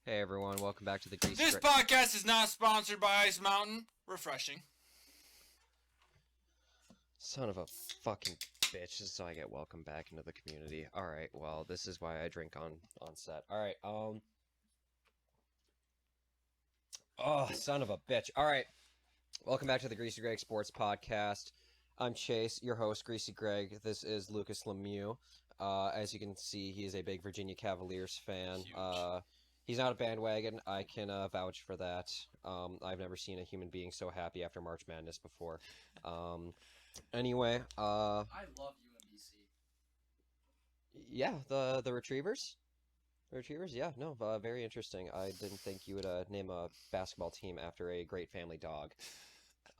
Hey everyone, welcome back to the Greasy. This podcast is not sponsored by Ice Mountain. Refreshing. Son of a fucking bitch, just so I get welcome back into the community. Alright, well, this is why I drink on set. Alright, oh, son of a bitch. Alright, welcome back to the Greasy Greg Sports Podcast. I'm Chase, your host, Greasy Greg. This is Lucas Lemieux. As you can see, he is a big Virginia Cavaliers fan. Huge. He's not a bandwagon. I can vouch for that. I've never seen a human being so happy after March Madness before. Anyway, I love UMBC. yeah, the Retrievers? The Retrievers, yeah, no, very interesting. I didn't think you would name a basketball team after a great family dog.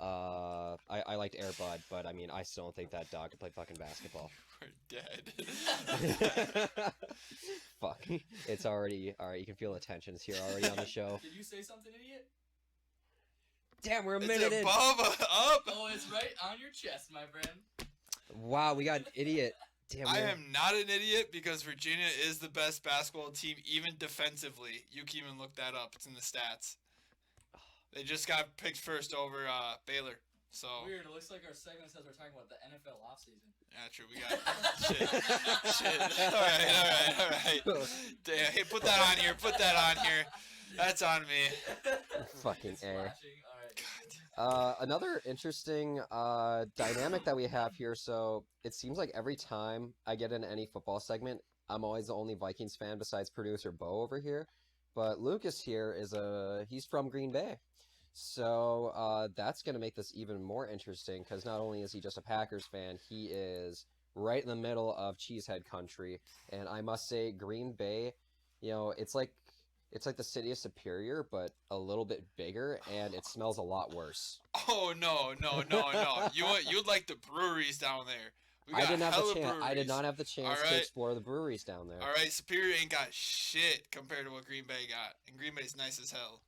I liked Air Bud, but I mean, I still don't think that dog could play fucking basketball. We're dead. Fuck. It's already... Alright, you can feel the tensions here already on the show. Did you say something, idiot? Damn, we're a It's minute in! above, up. Oh, it's right on your chest, my friend. Wow, we got an idiot. Damn, I am not an idiot because Virginia is the best basketball team, even defensively. You can even look that up. It's in the stats. They just got picked first over Baylor. So Weird. It looks like our segment says we're talking about the NFL offseason. yeah, true. We got shit. All right. Damn. Hey, put that on here. Put that on here. That's on me. Fucking It's A. flashing. All right. Another interesting dynamic that we have here. So it seems like every time I get into any football segment, I'm always the only Vikings fan besides producer Bo over here. But Lucas here he's from Green Bay. So that's going to make this even more interesting because not only is he just a Packers fan, he is right in the middle of Cheesehead country. And I must say, Green Bay, it's like the city of Superior, but a little bit bigger, and it smells a lot worse. Oh no. You'd like the breweries down there. I did not have the chance to explore the breweries down there. All right, Superior ain't got shit compared to what Green Bay got, and Green Bay's nice as hell.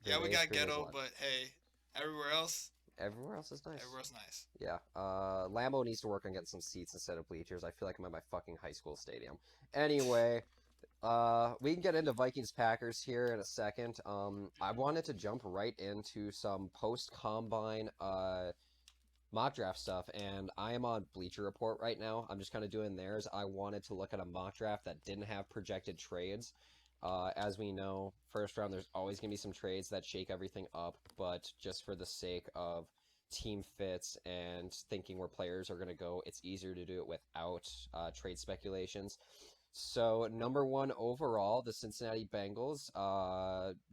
Yeah, we got ghetto, but hey, everywhere else is nice. Everywhere's nice. Yeah. Lambeau needs to work on getting some seats instead of bleachers. I feel like I'm at my fucking high school stadium. Anyway, we can get into Vikings-Packers here in a second. I wanted to jump right into some post-combine mock draft stuff, and I am on Bleacher Report right now. I'm just kind of doing theirs. I wanted to look at a mock draft that didn't have projected trades. As we know, first round, there's always going to be some trades that shake everything up, but just for the sake of team fits and thinking where players are going to go, it's easier to do it without trade speculations. So, number one overall, the Cincinnati Bengals,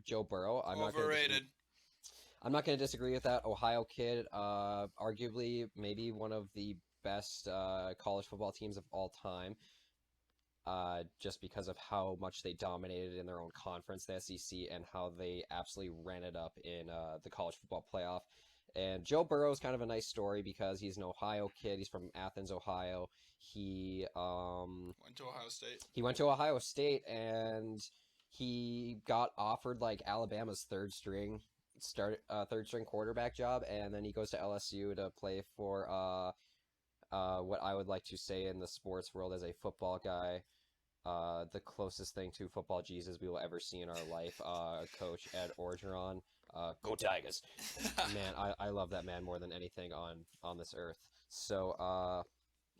Joe Burrow. Overrated. I'm not going to disagree with that. Ohio kid, arguably maybe one of the best college football teams of all time. Just because of how much they dominated in their own conference, the SEC, and how they absolutely ran it up in the college football playoff. And Joe Burrow is kind of a nice story because he's an Ohio kid. He's from Athens, Ohio. He went to Ohio State. He went to Ohio State, and he got offered like Alabama's third string quarterback job, and then he goes to LSU to play for what I would like to say in the sports world as a football guy, the closest thing to football Jesus we will ever see in our life, Coach Ed Orgeron. Go Tigers! Man, I love that man more than anything on this earth. So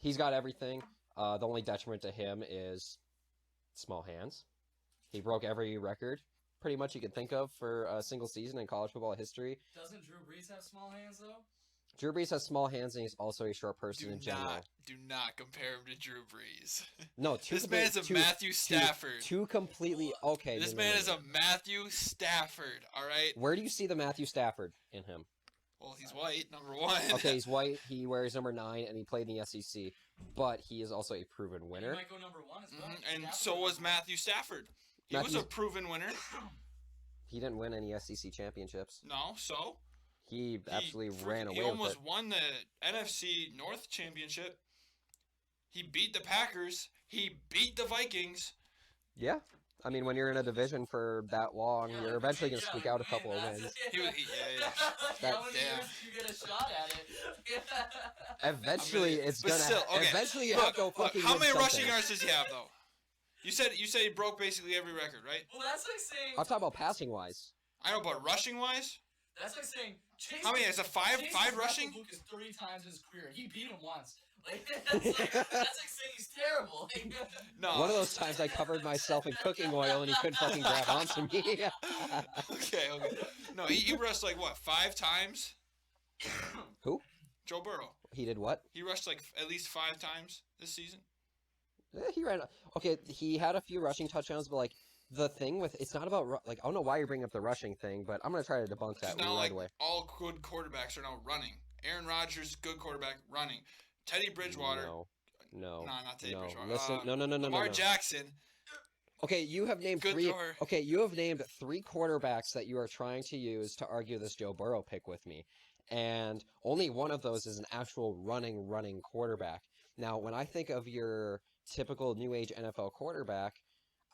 he's got everything. The only detriment to him is small hands. He broke every record pretty much you could think of for a single season in college football history. Doesn't Drew Brees have small hands, though? Drew Brees has small hands, and he's also a short person in general. Do not compare him to Drew Brees. No, this man's a Matthew Stafford. Two completely okay. This man is a Matthew Stafford. All right. Where do you see the Matthew Stafford in him? Well, he's white, number one. Okay, he's white. He wears number 9, and he played in the SEC. But he is also a proven winner. He might go number 1 as well. And so was Matthew Stafford. He was a proven winner. He didn't win any SEC championships. No, so? He absolutely ran away with it. He almost won the NFC North Championship. He beat the Packers. He beat the Vikings. Yeah. I mean, when you're in a division for that long, you're eventually going to squeak out a couple of wins. Years you get a shot at it. Eventually, it's going to... Okay. Eventually, you have to fucking How many win rushing something. yards does he have, though? You said he broke basically every record, right? Well, that's like saying. I'm talking about passing wise. I know, but rushing wise, That's like saying. Chase, how many? Is it five rushing? Lucas 30 times in his career. He beat him once. Like that's like saying he's terrible. No. One of those times I covered myself in cooking oil and he couldn't fucking grab onto me. Okay. No, he rushed like what, 5 times? Who? Joe Burrow. He did what? He rushed like at least 5 times this season. He ran. Okay, he had a few rushing touchdowns, but like the thing with it's not about like I don't know why you're bringing up the rushing thing, but I'm gonna try to debunk that It's now right like away. all good quarterbacks are now running. Aaron Rodgers, good quarterback, running. Teddy Bridgewater. No. Nah, not Teddy Bridgewater. Listen, no. Lamar Jackson. Okay, you have named Good three. thrower. Okay, you have named 3 quarterbacks that you are trying to use to argue this Joe Burrow pick with me, and only one of those is an actual running quarterback. Now, when I think of your typical new age NFL quarterback,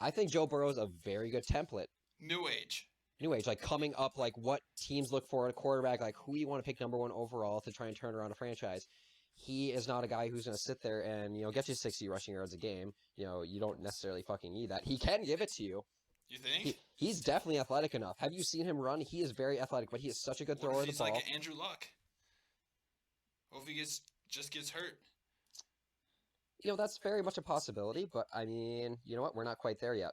I think Joe Burrow is a very good template. New age. New age, like coming up, like what teams look for in a quarterback, like who you want to pick number 1 overall to try and turn around a franchise. He is not a guy who's going to sit there and, get you 60 rushing yards a game. You don't necessarily fucking need that. He can give it to you. You think? He's definitely athletic enough. Have you seen him run? He is very athletic, but he is such a good thrower What of if the he's ball. like Andrew Luck? What if he just gets hurt? That's very much a possibility, but I mean, you know what? We're not quite there yet.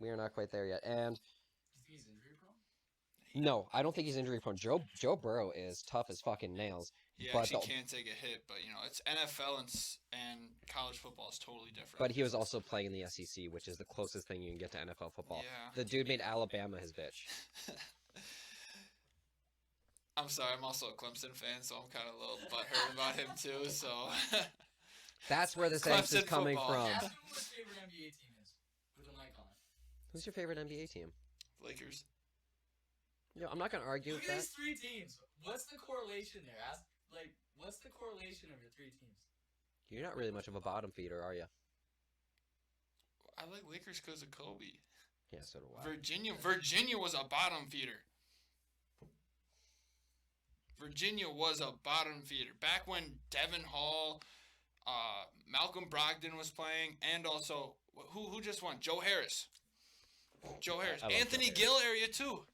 We are not quite there yet. And He's injury prone? no, I don't think he's injury prone. Joe Burrow is tough as fucking nails. He but actually can take a hit, but it's NFL and college football is totally different. But he was also playing in the SEC, which is the closest thing you can get to NFL football. Yeah. The dude made Alabama his bitch. I'm sorry, I'm also a Clemson fan, so I'm kind of a little butthurt about him too. So That's where this angst is Clemson coming football. from. Ask him who his favorite NBA team is. With a mic on it. Who's your favorite NBA team? Lakers. I'm not gonna argue Look with at that. these 3 teams. What's the correlation there? What's the correlation of your 3 teams? You're not really much of a bottom feeder, are you? I like Lakers because of Kobe. Yeah, so do I. Virginia was a bottom feeder. Virginia was a bottom feeder back when Devin Hall, Malcolm Brogdon was playing, and also who just won? Joe Harris. I love Anthony Joe Gill area too.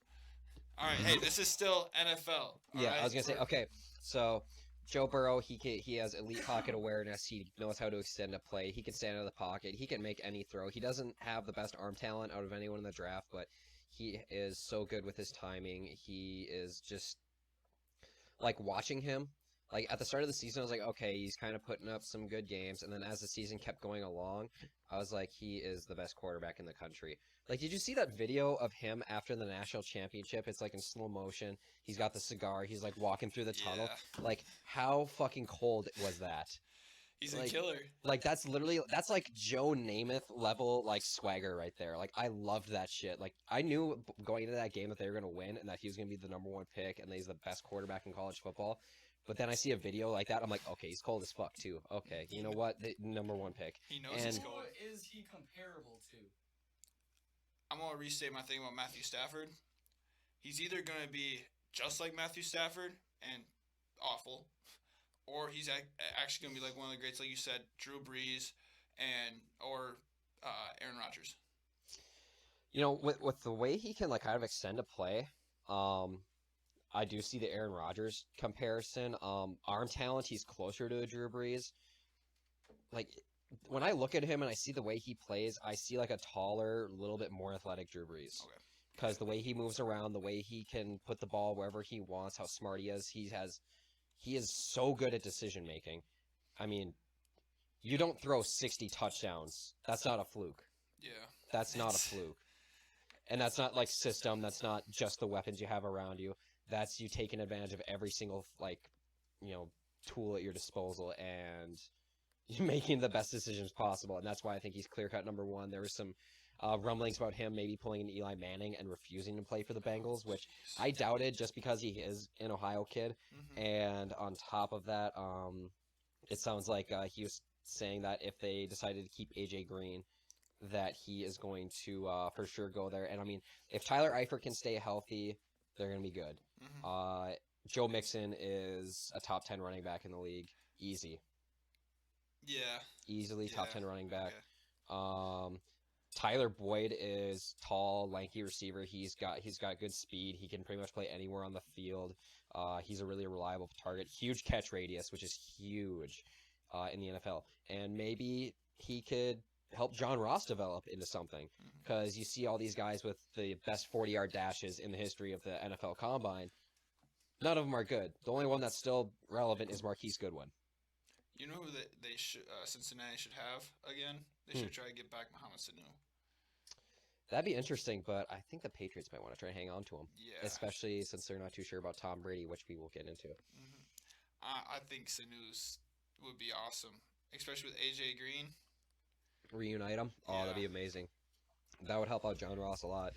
All right, hey, this is still NFL. Yeah, right? I was gonna say, okay, so Joe Burrow, he has elite pocket awareness. He knows how to extend a play. He can stand out of the pocket. He can make any throw. He doesn't have the best arm talent out of anyone in the draft, but he is so good with his timing. He is just like watching him. Like at the start of the season, I was like, okay, he's kind of putting up some good games, and then as the season kept going along, I was like, he is the best quarterback in the country. Like, did you see that video of him after the national championship? It's like in slow motion. He's got the cigar. He's like walking through the tunnel. Yeah. Like, how fucking cold was that? He's like- a killer. Like, that's like Joe Namath level, like, swagger right there. Like, I loved that shit. Like, I knew going into that game that they were going to win and that he was going to be the number 1 pick and that he's the best quarterback in college football. But then I see a video like that, I'm like, okay, he's cold as fuck, too. Okay, you know what? The number 1 pick. He knows he's And- cold. Who is he comparable to? I'm going to restate my thing about Matthew Stafford. He's either going to be just like Matthew Stafford and awful, or he's actually going to be like one of the greats, like you said, Drew Brees or Aaron Rodgers. With the way he can, like, kind of extend a play, I do see the Aaron Rodgers comparison. Arm talent, he's closer to a Drew Brees. Like, when I look at him and I see the way he plays, I see like a taller, little bit more athletic Drew Brees. Okay. Because the way he moves around, the way he can put the ball wherever he wants, how smart he is, he is so good at decision making. I mean, you don't throw 60 touchdowns. That's not a fluke. Yeah. That's not a fluke. And that's not like system. That's not just the weapons you have around you. That's you taking advantage of every single tool at your disposal and making the best decisions possible. And that's why I think he's clear-cut number 1. There was some rumblings about him maybe pulling an Eli Manning and refusing to play for the Bengals, which I doubted just because he is an Ohio kid. Mm-hmm. And on top of that, it sounds like he was saying that if they decided to keep AJ Green, that he is going to for sure go there. And I mean, if Tyler Eifert can stay healthy, they're going to be good. Mm-hmm. Joe Mixon is a top 10 running back in the league. Easy. Yeah. Easily top 10 running back. Okay. Tyler Boyd is tall, lanky receiver. He's got good speed. He can pretty much play anywhere on the field. He's a really reliable target. Huge catch radius, which is huge in the NFL. And maybe he could help John Ross develop into something. Because you see all these guys with the best 40-yard dashes in the history of the NFL Combine. None of them are good. The only one that's still relevant is Marquise Goodwin. You know who they should Cincinnati should have again? They should try to get back Mohamed Sanu. That'd be interesting, but I think the Patriots might want to try and hang on to him. Yeah. Especially since they're not too sure about Tom Brady, which we will get into. I think Sanu's would be awesome, especially with AJ Green. Reunite them? Oh, Yeah. that'd be amazing. That would help out John Ross a lot.